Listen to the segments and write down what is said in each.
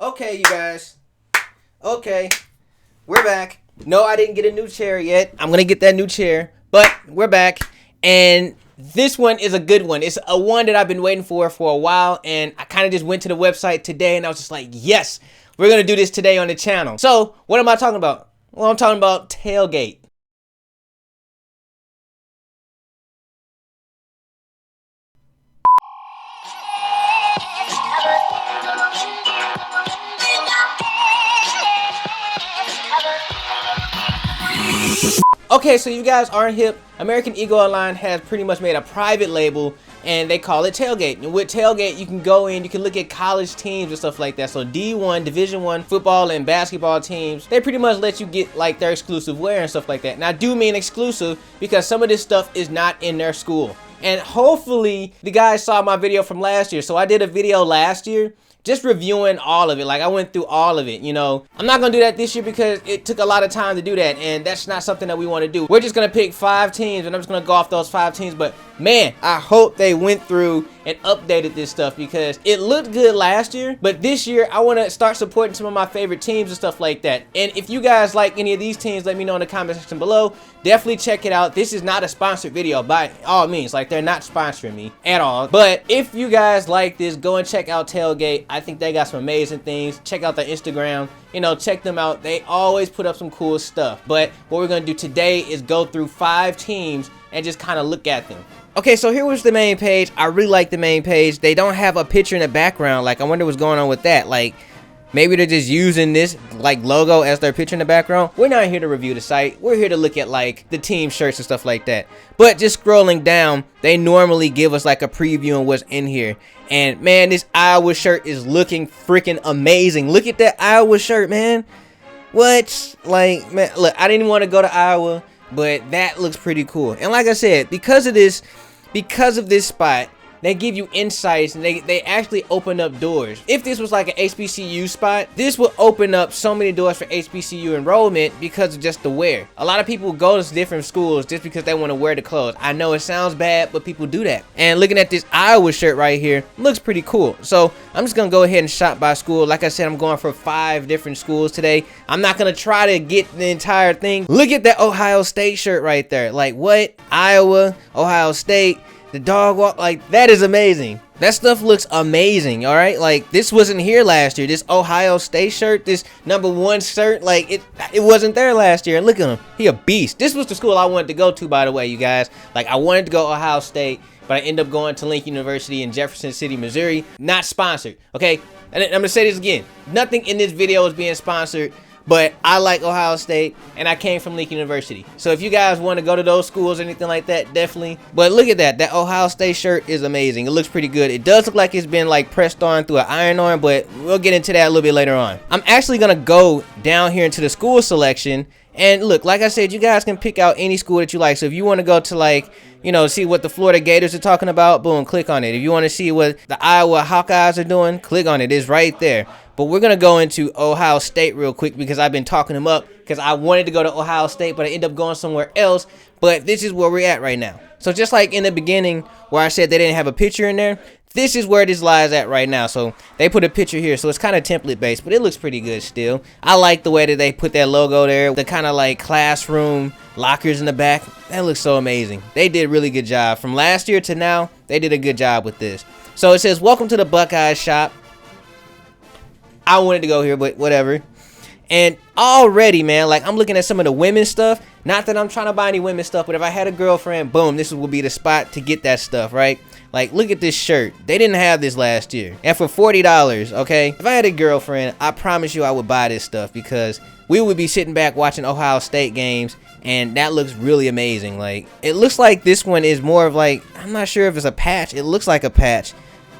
Okay, you guys. Okay, we're back. No, I didn't get a new chair yet. I'm gonna get that new chair, but we're back. And this one is a good one. It's a one that I've been waiting for a while, and I kind of just went to the website today, and I was just like, yes, we're gonna do this today on the channel. So, what am I talking about? Well, I'm talking about Tailgate. Okay, so you guys aren't hip. American Eagle Online has pretty much made a private label, and they call it Tailgate. And with Tailgate, you can go in, you can look at college teams and stuff like that. So D1, Division I football and basketball teams, they pretty much let you get like their exclusive wear and stuff like that. And I do mean exclusive because some of this stuff is not in their school. And hopefully the guys saw my video from last year. So I did a video last year just reviewing all of it. Like, I went through all of it, you know. I'm not gonna do that this year because it took a lot of time to do that, and that's not something that we want to do. We're just gonna pick 5 teams, and I'm just gonna go off those 5 teams. But man, I hope they went through and updated this stuff because it looked good last year, but this year I want to start supporting some of my favorite teams and stuff like that. And if you guys like any of these teams, let me know in the comment section below. Definitely check it out. This is not a sponsored video by all means. Like, they're not sponsoring me at all. But if you guys like this, go and check out Tailgate. I think they got some amazing things. Check out their Instagram. You know, check them out. They always put up some cool stuff. But what we're gonna do today is go through 5 teams and just kind of look at them. Okay, so here was the main page. I really like the main page. They don't have a picture in the background. Like, I wonder what's going on with that. Like, maybe they're just using this like logo as their picture in the background. We're not here to review the site. We're here to look at like the team shirts and stuff like that. But just scrolling down, they normally give us like a preview on what's in here. And man, this Iowa shirt is looking freaking amazing. Look at that Iowa shirt, man. What? Like, man, look, I didn't want to go to Iowa, but that looks pretty cool. And like I said, because of this spot, they give you insights, and they actually open up doors. If this was like an HBCU spot, this would open up so many doors for HBCU enrollment because of just the wear. A lot of people go to different schools just because they want to wear the clothes. I know it sounds bad, but people do that. And looking at this Iowa shirt right here, looks pretty cool. So I'm just gonna go ahead and shop by school. Like I said, I'm going for 5 different schools today. I'm not gonna try to get the entire thing. Look at that Ohio State shirt right there. Like, what? Iowa, Ohio State. The dog walk, like, that is amazing. That stuff looks amazing, all right? Like, this wasn't here last year. This Ohio State shirt, this #1 shirt, like, it wasn't there last year. And look at him. He a beast. This was the school I wanted to go to, by the way, you guys. Like, I wanted to go Ohio State, but I ended up going to Lincoln University in Jefferson City, Missouri. Not sponsored, okay? And I'm going to say this again. Nothing in this video is being sponsored. But I like Ohio State, and I came from Lincoln University. So if you guys want to go to those schools or anything like that, definitely. But look at that. That Ohio State shirt is amazing. It looks pretty good. It does look like it's been like pressed on through an iron on, but we'll get into that a little bit later on. I'm actually going to go down here into the school selection. And look, like I said, you guys can pick out any school that you like. So if you want to go to, like, you know, see what the Florida Gators are talking about, boom, click on it. If you want to see what the Iowa Hawkeyes are doing, click on it. It's right there. But we're going to go into Ohio State real quick because I've been talking them up because I wanted to go to Ohio State, but I ended up going somewhere else. But this is where we're at right now. So just like in the beginning where I said they didn't have a picture in there, this is where this lies at right now. So they put a picture here, so it's kind of template based, but it looks pretty good still. I like the way that they put that logo there, the kind of like classroom lockers in the back. That looks so amazing. They did a really good job. From last year to now, they did a good job with this. So it says, welcome to the Buckeyes shop. I wanted to go here, but whatever. And already, man, like, I'm looking at some of the women's stuff. Not that I'm trying to buy any women's stuff, but if I had a girlfriend, boom, this would be the spot to get that stuff, right? Like, look at this shirt. They didn't have this last year. And for $40, okay? If I had a girlfriend, I promise you I would buy this stuff because we would be sitting back watching Ohio State games, and that looks really amazing. Like, it looks like this one is more of like, I'm not sure if it's a patch. It looks like a patch,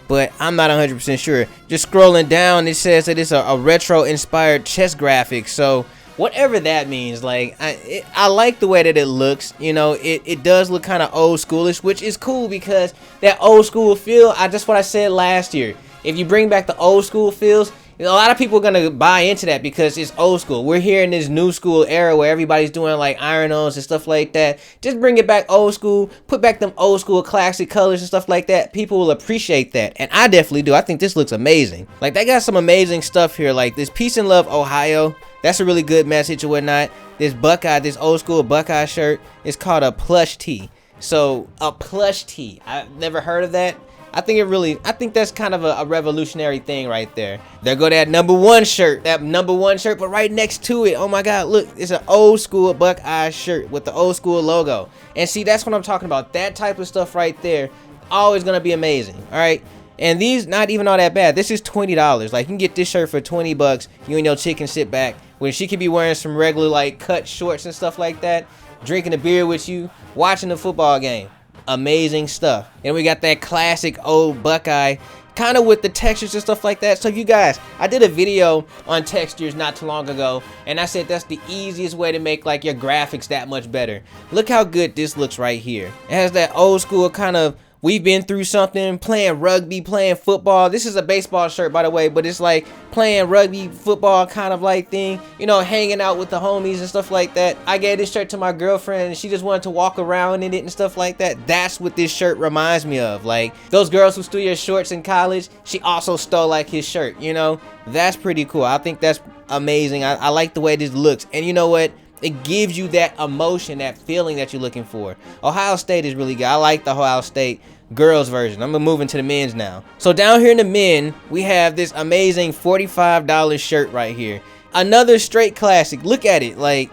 but I'm not 100% sure. Just scrolling down, it says that it's a retro-inspired chess graphic. So whatever that means, like, I like the way that it looks. You know, it does look kind of old schoolish, which is cool because that old school feel, just what I said last year. If you bring back the old school feels, a lot of people are gonna buy into that because it's old school. We're here in this new school era where everybody's doing like iron-ons and stuff like that. Just bring it back old school, put back them old school classic colors and stuff like that. People will appreciate that, and I definitely do. I think this looks amazing. Like, they got some amazing stuff here, like this Peace and Love Ohio. That's a really good message or whatnot. This Buckeye, this old school Buckeye shirt is called a plush tee. So a plush tee, I've never heard of that. I think that's kind of a revolutionary thing right there. There go that number one shirt, but right next to it, oh my God, look, it's an old school Buckeye shirt with the old school logo. And see, that's what I'm talking about. That type of stuff right there, always gonna be amazing, all right? And these, not even all that bad. This is $20. Like, you can get this shirt for 20 bucks. You and your chick can sit back when she could be wearing some regular like cut shorts and stuff like that, drinking a beer with you, watching the football game. Amazing stuff. And we got that classic old Buckeye, kind of with the textures and stuff like that. So you guys, I did a video on textures not too long ago, and I said that's the easiest way to make like your graphics that much better. Look how good this looks right here. It has that old school kind of, we've been through something, playing rugby, playing football. This is a baseball shirt, by the way, but it's like playing rugby, football kind of like thing, you know, hanging out with the homies and stuff like that. I gave this shirt to my girlfriend and she just wanted to walk around in it and stuff like that. That's what this shirt reminds me of. Like, those girls who stole your shorts in college, she also stole like his shirt, you know? That's pretty cool. I think that's amazing. I like the way this looks. And you know what? It gives you that emotion, that feeling that you're looking for. Ohio State is really good. I like the Ohio State girls version. I'm gonna move into the men's now. So down here in the men, we have this amazing $45 shirt right here. Another straight classic. Look at it. Like,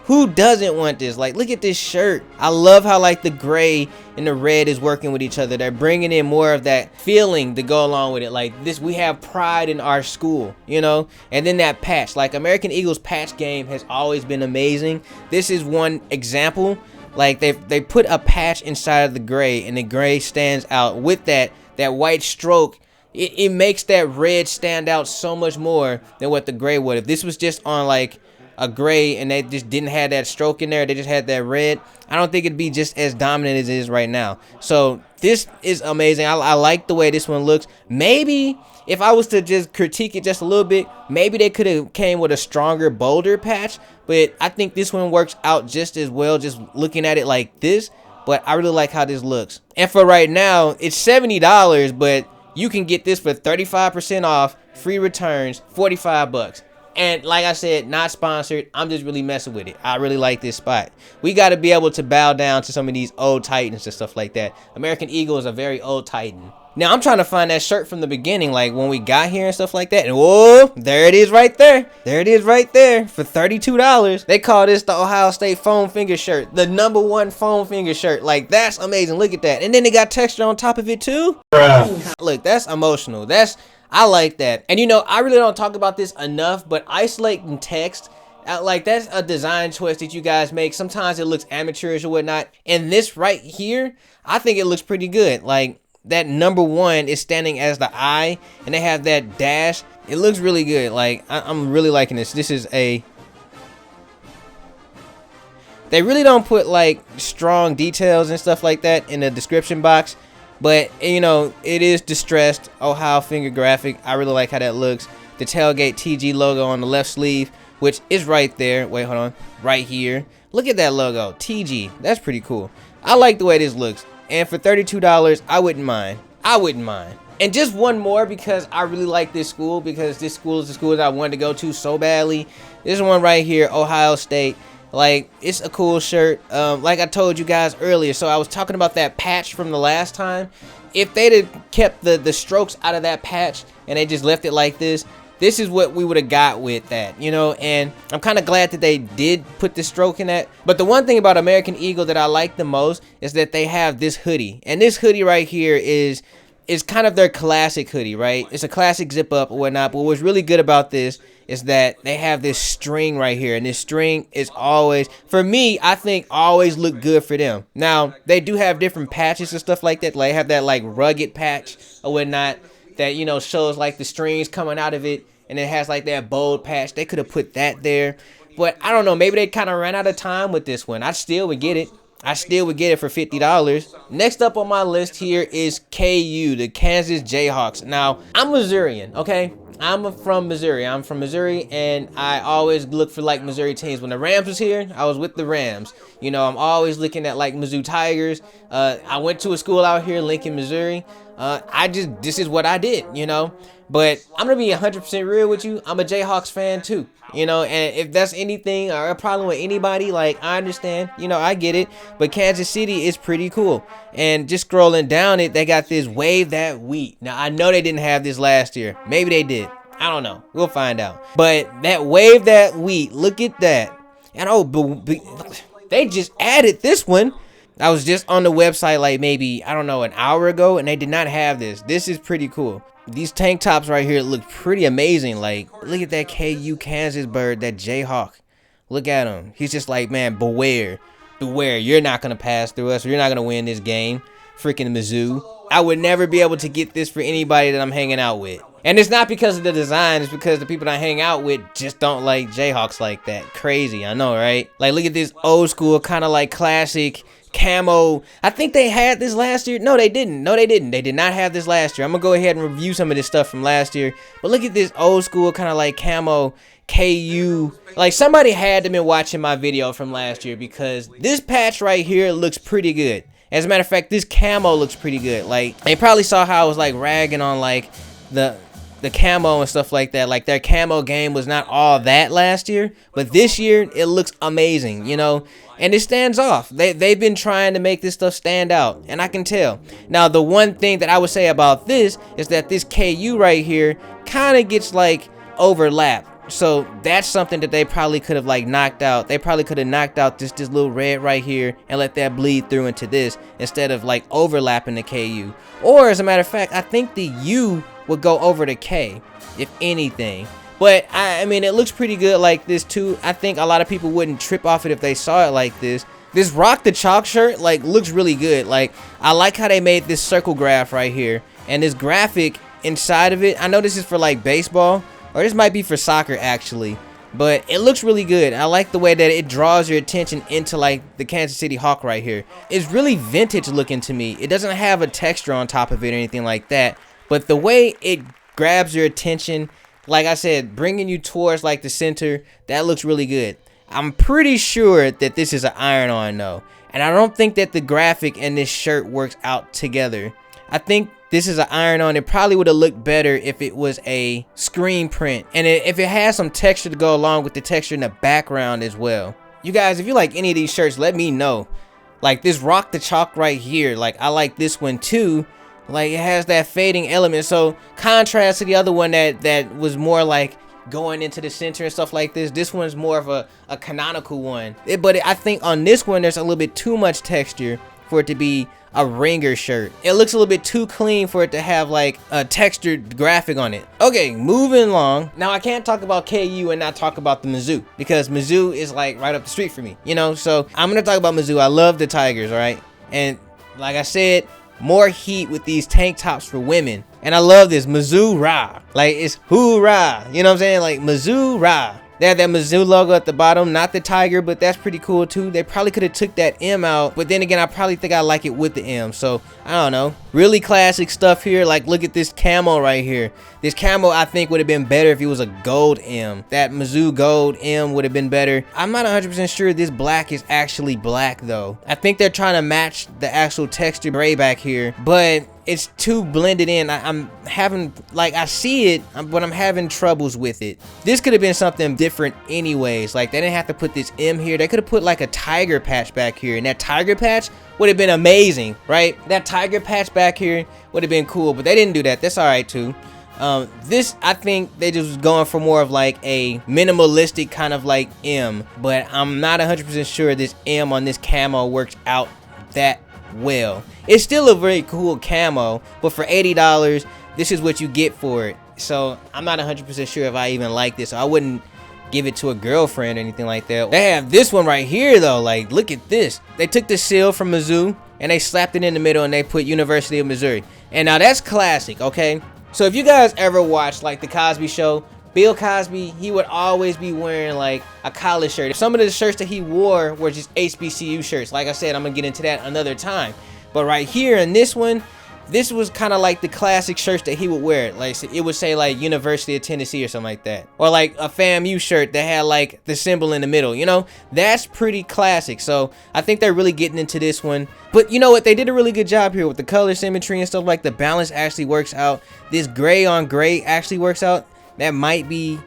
who doesn't want this? Like, look at this shirt. I love how like the gray and the red is working with each other. They're bringing in more of that feeling to go along with it. Like this, we have pride in our school, you know? And then that patch, like American Eagles patch game has always been amazing. This is one example. Like they put a patch inside of the gray, and the gray stands out with that white stroke. It makes that red stand out so much more than what the gray would. If this was just on like a gray and they just didn't have that stroke in there, they just had that red, I don't think it'd be just as dominant as it is right now. So this is amazing. I like the way this one looks. Maybe if I was to just critique it just a little bit, maybe they could have came with a stronger, bolder patch, but I think this one works out just as well just looking at it like this. But I really like how this looks. And for right now, it's $70, but you can get this for 35% off, free returns, 45 bucks. And like I said, not sponsored. I'm just really messing with it. I really like this spot. We got to be able to bow down to some of these old Titans and stuff like that. American Eagle is a very old Titan. Now, I'm trying to find that shirt from the beginning, like when we got here and stuff like that. And whoa, there it is right there. There it is right there for $32. They call this the Ohio State foam finger shirt. The #1 foam finger shirt. Like, that's amazing. Look at that. And then they got texture on top of it too. Look, that's emotional. I like that. And you know, I really don't talk about this enough, but isolating text, like that's a design choice that you guys make. Sometimes it looks amateurish or whatnot. And this right here, I think it looks pretty good. Like that #1 is standing as the eye, and they have that dash. It looks really good. Like I'm really liking this. This is a... They really don't put like strong details and stuff like that in the description box. But, you know, it is distressed Ohio finger graphic. I really like how that looks. The tailgate TG logo on the left sleeve, which is right there. Wait, hold on. Right here. Look at that logo. TG. That's pretty cool. I like the way this looks. And for $32, I wouldn't mind. I wouldn't mind. And just one more, because I really like this school, because this school is the school that I wanted to go to so badly. This one right here, Ohio State. Like, it's a cool shirt. Like I told you guys earlier, so I was talking about that patch from the last time. If they'd have kept the strokes out of that patch and they just left it like this is what we would have got with that, you know. And I'm kind of glad that they did put the stroke in that. But the one thing about American Eagle that I like the most is that they have this hoodie. And this hoodie right here is kind of their classic hoodie, right? It's a classic zip up or whatnot. But what's really good about this is that they have this string right here, and this string is always, for me, I think always look good for them. Now, they do have different patches and stuff like that. Like, have that like rugged patch or whatnot that, you know, shows like the strings coming out of it, and it has like that bold patch. They could have put that there, but I don't know, maybe they kind of ran out of time with this one. I still would get it. I still would get it for $50. Next up on my list here is Kayuu, the Kansas Jayhawks. Now, I'm Missourian, okay? I'm from Missouri. I'm from Missouri, and I always look for like Missouri teams. When the Rams was here, I was with the Rams. You know, I'm always looking at like Mizzou Tigers. I went to a school out here, Lincoln, Missouri. This is what I did, you know. But I'm gonna be 100% real with you. I'm a Jayhawks fan too, you know. And if that's anything or a problem with anybody, like I understand, you know, I get it. But Kansas City is pretty cool. And just scrolling down it, they got this Wave That Wheat. Now I know they didn't have this last year. Maybe they did. I don't know. We'll find out. But that Wave That Wheat, look at that. And oh, they just added this one. I was just on the website like maybe, I don't know, an hour ago, and they did not have this. This is pretty cool. These tank tops right here look pretty amazing. Like, look at that Kayuu Kansas bird, that Jayhawk. Look at him. He's just like, man, beware. Beware. You're not going to pass through us. You're not going to win this game. Freaking Mizzou. I would never be able to get this for anybody that I'm hanging out with. And it's not because of the design. It's because the people that I hang out with just don't like Jayhawks like that. Crazy, I know, right? Like, look at this old school, kind of like classic camo. I think they had this last year. No, they didn't. No, they didn't. They did not have this last year. I'm gonna go ahead and review some of this stuff from last year. But look at this old school kind of like camo Kayuu. Like, somebody had to been watching my video from last year, because this patch right here looks pretty good. As a matter of fact, this camo looks pretty good. Like, they probably saw how I was like ragging on like the camo and stuff like that. Like, their camo game was not all that last year, but this year it looks amazing, you know, and it stands off. They've been trying to make this stuff stand out, and I can tell. Now, the one thing that I would say about this is that this KU right here kind of gets like overlapped. So that's something that they probably could have like knocked out. They probably could have knocked out this little red right here and let that bleed through into this, instead of like overlapping the KU. Or as a matter of fact, I think the U would go over the K, if anything. But I mean, it looks pretty good like this too. I think a lot of people wouldn't trip off it if they saw it like this. This Rock the Chalk shirt like looks really good. Like, I like how they made this circle graph right here, and this graphic inside of it. I know this is for like baseball, or this might be for soccer actually, but it looks really good. I like the way that it draws your attention into like the Kansas City Hawk right here. It's really vintage looking to me. It doesn't have a texture on top of it or anything like that, but the way it grabs your attention, like I said, bringing you towards like the center, that looks really good. I'm pretty sure that this is an iron-on though, and I don't think that the graphic and this shirt works out together. I think this is an iron-on. It probably would have looked better if it was a screen print, and if it has some texture to go along with the texture in the background as well. You guys, if you like any of these shirts, let me know. Like this Rock the Chalk right here, like I like this one too. Like, it has that fading element, so contrast to the other one that was more like going into the center and stuff like this. This one's more of a canonical one. But I think on this one there's a little bit too much texture for it to be a ringer shirt. It looks a little bit too clean for it to have like a textured graphic on it. Okay, moving along. Now, I can't talk about KU and not talk about the Mizzou, because Mizzou is like right up the street for me, you know. So I'm gonna talk about Mizzou. I love the Tigers, all right? And like I said, more heat with these tank tops for women. And I love this Mizzou rah. Like, it's hoorah. You know what I'm saying? Like, Mizzou rah. They have that Mizzou logo at the bottom, not the tiger, but that's pretty cool too. They probably could have took that M out, but then again, I probably think I like it with the M. So I don't know. Really classic stuff here. Like, look at this camo right here. This camo I think would have been better if it was a gold M. That Mizzou gold M would have been better. I'm not 100% sure this black is actually black though. I think they're trying to match the actual texture gray back here, but it's too blended in. I'm having, like, I see it, but I'm having troubles with it. This could have been something different anyways. Like, they didn't have to put this M here. They could have put like a tiger patch back here, and that tiger patch would have been amazing, right? That tiger patch back here would have been cool, but they didn't do that. That's all right too. This, I think they just was going for more of like a minimalistic kind of like M, but I'm not 100% sure this M on this camo works out that well. It's still a very cool camo, but for $80, this is what you get for it. So I'm not 100% sure if I even like this. So I wouldn't give it to a girlfriend or anything like that. They have this one right here though. Like, look at this. They took the seal from Mizzou and they slapped it in the middle and they put University of Missouri. And now that's classic, okay? So if you guys ever watched like the Cosby Show, Bill Cosby, he would always be wearing like a college shirt. Some of the shirts that he wore were just HBCU shirts. Like I said, I'm gonna get into that another time. But right here in this one, this was kind of like the classic shirts that he would wear. Like it would say like University of Tennessee or something like that, or like a FAMU shirt that had like the symbol in the middle, you know. That's pretty classic. So I think they're really getting into this one. But you know what, they did a really good job here with the color symmetry and stuff. Like the balance actually works out. This gray on gray actually works out. That might be,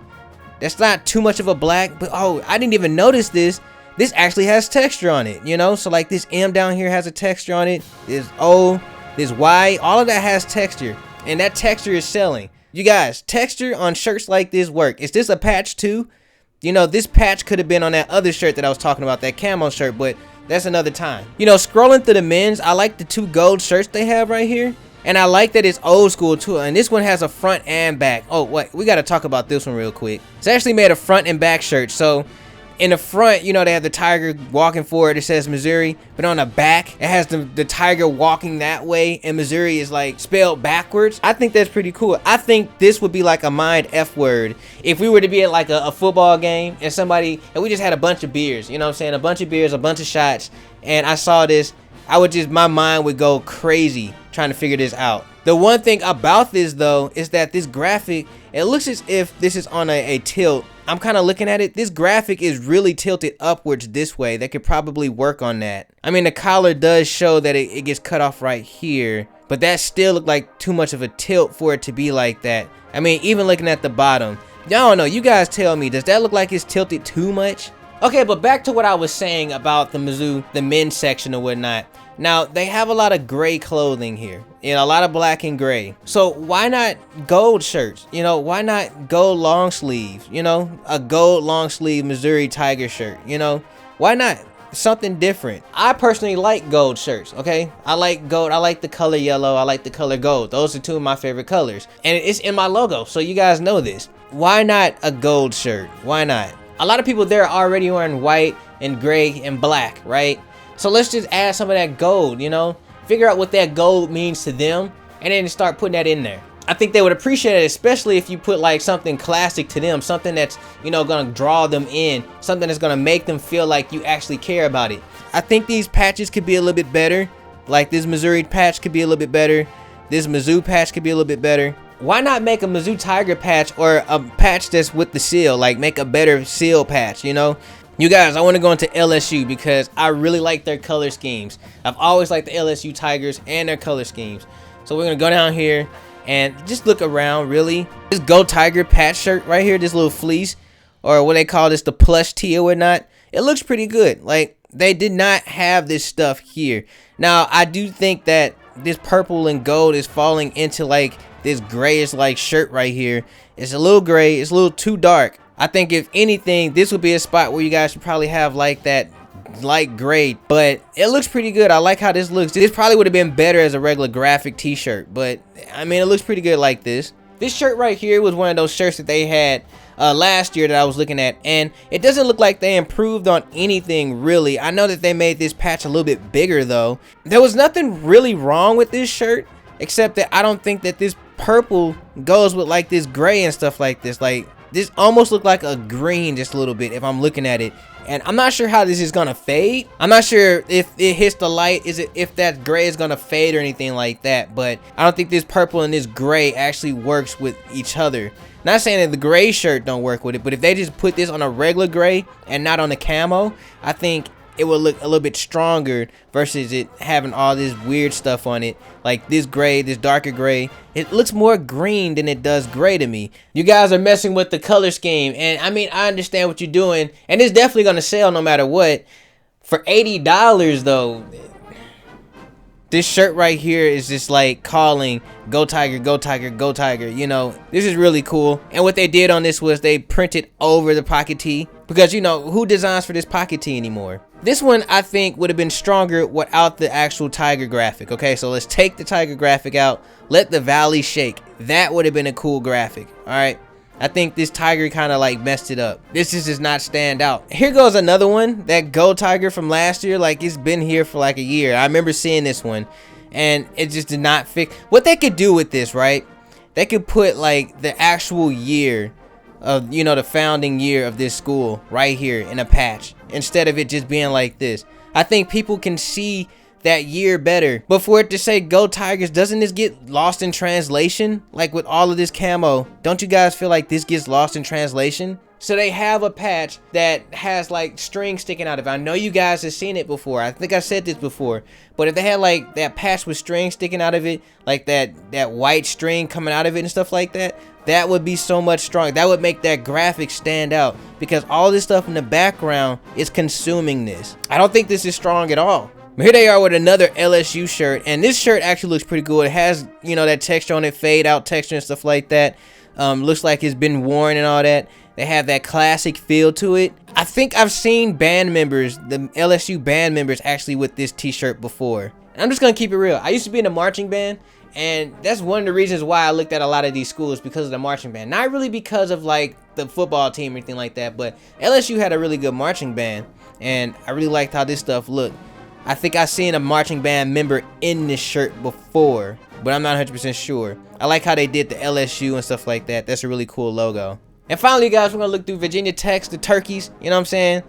that's not too much of a black, but oh, I didn't even notice this. This actually has texture on it, you know. So like this M down here has a texture on it. This O, this Y, all of that has texture, and that texture is selling. You guys, texture on shirts like this work. Is this a patch too? You know, this patch could have been on that other shirt that I was talking about, that camo shirt, but that's another time. You know, scrolling through the men's, I like the 2 gold shirts they have right here, and I like that it's old school too. And this one has a front and back. Oh wait, we got to talk about this one real quick. It's actually made a front and back shirt. So in the front, you know, they have the tiger walking forward, it says Missouri, but on the back it has the tiger walking that way, and Missouri is like spelled backwards. I think that's pretty cool. I think this would be like a mind F word if we were to be at like a football game and we just had a bunch of beers, you know what I'm saying, a bunch of beers, a bunch of shots, and I saw this, my mind would go crazy trying to figure this out. The one thing about this though is that this graphic, it looks as if this is on a tilt. I'm kind of looking at it. This graphic is really tilted upwards this way. They could probably work on that. I mean, the collar does show that it gets cut off right here, but that still looked like too much of a tilt for it to be like that. I mean, even looking at the bottom, y'all don't know. You guys tell me, does that look like it's tilted too much? Okay, but back to what I was saying about the Mizzou, the men's section or whatnot. Now, they have a lot of gray clothing here, you know, a lot of black and gray. So why not gold shirts? You know, why not gold long sleeves? You know, a gold long sleeve Missouri Tiger shirt, you know? Why not? Something different. I personally like gold shirts, okay? I like gold. I like the color yellow. I like the color gold. Those are 2 of my favorite colors. And it's in my logo, so you guys know this. Why not a gold shirt? Why not? A lot of people there are already wearing white and gray and black, right? So let's just add some of that gold, you know, figure out what that gold means to them, and then start putting that in there. I think they would appreciate it, especially if you put like something classic to them, something that's, you know, gonna draw them in, something that's gonna make them feel like you actually care about it. I think these patches could be a little bit better. Like this Missouri patch could be a little bit better. This Mizzou patch could be a little bit better. Why not make a Mizzou Tiger patch, or a patch that's with the seal, like make a better seal patch, you know? You guys, I want to go into LSU because I really like their color schemes. I've always liked the LSU Tigers and their color schemes. So we're going to go down here and just look around, really. This Go Tiger patch shirt right here, this little fleece, or what they call this, the plush tee or whatnot, it looks pretty good. Like, they did not have this stuff here. Now, I do think that this purple and gold is falling into like this grayish like shirt right here. It's a little gray, it's a little too dark. I think if anything, this would be a spot where you guys should probably have like that light gray, but it looks pretty good. I like how this looks. This probably would have been better as a regular graphic t-shirt, but I mean, it looks pretty good like this. This shirt right here was one of those shirts that they had last year that I was looking at, and it doesn't look like they improved on anything really. I know that they made this patch a little bit bigger though. There was nothing really wrong with this shirt, except that I don't think that this purple goes with like this gray and stuff like this. Like, this almost looked like a green just a little bit if I'm looking at it. And I'm not sure how this is gonna fade. I'm not sure if it hits the light, if that gray is gonna fade or anything like that. But I don't think this purple and this gray actually works with each other. Not saying that the gray shirt don't work with it, but if they just put this on a regular gray and not on the camo, I think it will look a little bit stronger versus it having all this weird stuff on it. Like this gray, this darker gray, it looks more green than it does gray to me. You guys are messing with the color scheme, and I mean, I understand what you're doing, and it's definitely gonna sell no matter what. For $80 though, this shirt right here is just like calling go Tiger, go Tiger, go Tiger. You know, this is really cool. And what they did on this was they printed over the pocket tee, because you know, who designs for this pocket tee anymore? This one I think would have been stronger without the actual tiger graphic. Okay, so let's take the tiger graphic out, let the valley shake. That would have been a cool graphic. All right, I think this tiger kind of like messed it up. This just does not stand out. Here goes another one, that Go Tiger from last year. Like, it's been here for like a year. I remember seeing this one, and it just did not fit. What they could do with this, right? They could put like the actual year of, you know, the founding year of this school right here in a patch, instead of it just being like this. I think people can see that year better. But for it to say go Tigers, doesn't this get lost in translation? Like with all of this camo, don't you guys feel like this gets lost in translation? So they have a patch that has like string sticking out of it. I know you guys have seen it before. I think I said this before. But if they had like that patch with string sticking out of it, like that white string coming out of it and stuff like that, that would be so much stronger. That would make that graphic stand out, because all this stuff in the background is consuming this. I don't think this is strong at all. But here they are with another LSU shirt, and this shirt actually looks pretty cool. It has, you know, that texture on it, fade out texture and stuff like that. Looks like it's been worn and all that. They have that classic feel to it. I think I've seen band members, the LSU band members, actually with this t-shirt before. And I'm just gonna keep it real. I used to be in a marching band, and that's one of the reasons why I looked at a lot of these schools, because of the marching band. Not really because of like the football team or anything like that, but LSU had a really good marching band, and I really liked how this stuff looked. I think I've seen a marching band member in this shirt before, but I'm not 100% sure. I like how they did the LSU and stuff like that. That's a really cool logo. And finally, guys, we're gonna look through Virginia Tech's, the turkeys. You know what I'm saying?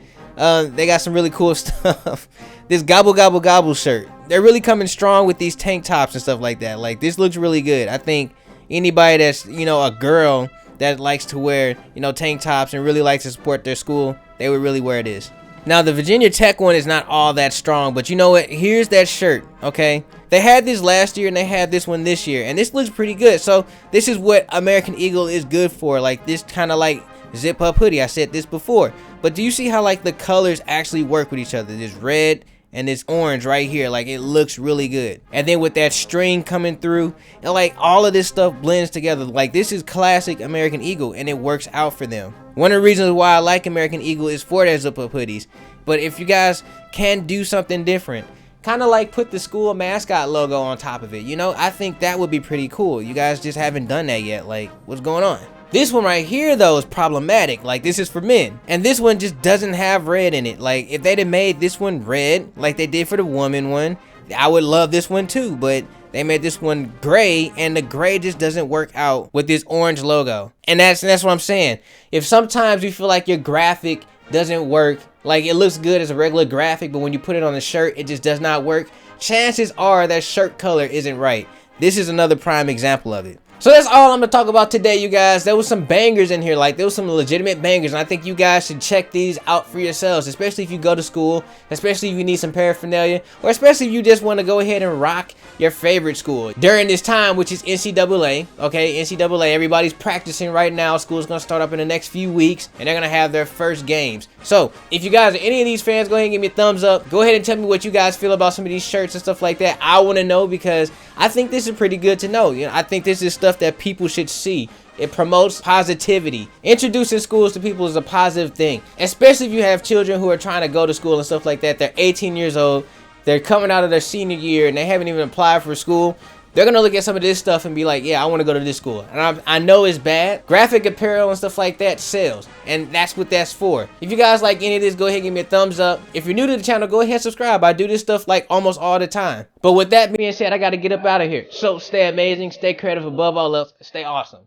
They got some really cool stuff. This gobble gobble gobble shirt. They're really coming strong with these tank tops and stuff like that. Like, this looks really good. I think anybody that's, you know, a girl that likes to wear, you know, tank tops and really likes to support their school, they would really wear this. Now, the Virginia Tech one is not all that strong, but you know what? Here's that shirt, okay? They had this last year and they had this one this year, and this looks pretty good. So this is what American Eagle is good for, like this kind of like zip up hoodie. I said this before, but do you see how like the colors actually work with each other? This red and this orange right here, like it looks really good. And then with that string coming through, and like all of this stuff blends together. Like, this is classic American Eagle, and it works out for them. One of the reasons why I like American Eagle is for their zip up hoodies. But if you guys can do something different, kind of like put the school mascot logo on top of it, you know, I think that would be pretty cool. You guys just haven't done that yet. Like, what's going on? This one right here, though, is problematic. Like, this is for men, and this one just doesn't have red in it. Like, if they'd have made this one red like they did for the woman one, I would love this one too. But they made this one gray, and the gray just doesn't work out with this orange logo. And that's what I'm saying. If sometimes you feel like your graphic doesn't work, like it looks good as a regular graphic, but when you put it on the shirt, it just does not work, chances are that shirt color isn't right. This is another prime example of it. So that's all I'm gonna talk about today, you guys. There was some bangers in here, like there was some legitimate bangers, and I think you guys should check these out for yourselves, especially if you go to school, especially if you need some paraphernalia, or especially if you just want to go ahead and rock your favorite school during this time, which is NCAA. Okay, NCAA, everybody's practicing right now. School's gonna start up in the next few weeks, and they're gonna have their first games. So if you guys are any of these fans, go ahead and give me a thumbs up. Go ahead and tell me what you guys feel about some of these shirts and stuff like that. I want to know, because I think this is pretty good to know. You know, I think this is stuff that people should see. It promotes positivity. Introducing schools to people is a positive thing, especially if you have children who are trying to go to school and stuff like that. They're 18 years old, they're coming out of their senior year, and they haven't even applied for school. They're gonna look at some of this stuff and be like, yeah, I want to go to this school. And I know it's bad. Graphic apparel and stuff like that sells, and that's what that's for. If you guys like any of this, go ahead and give me a thumbs up. If you're new to the channel, go ahead and subscribe. I do this stuff like almost all the time. But with that being said, I gotta get up out of here. So stay amazing, stay creative, above all else, stay awesome.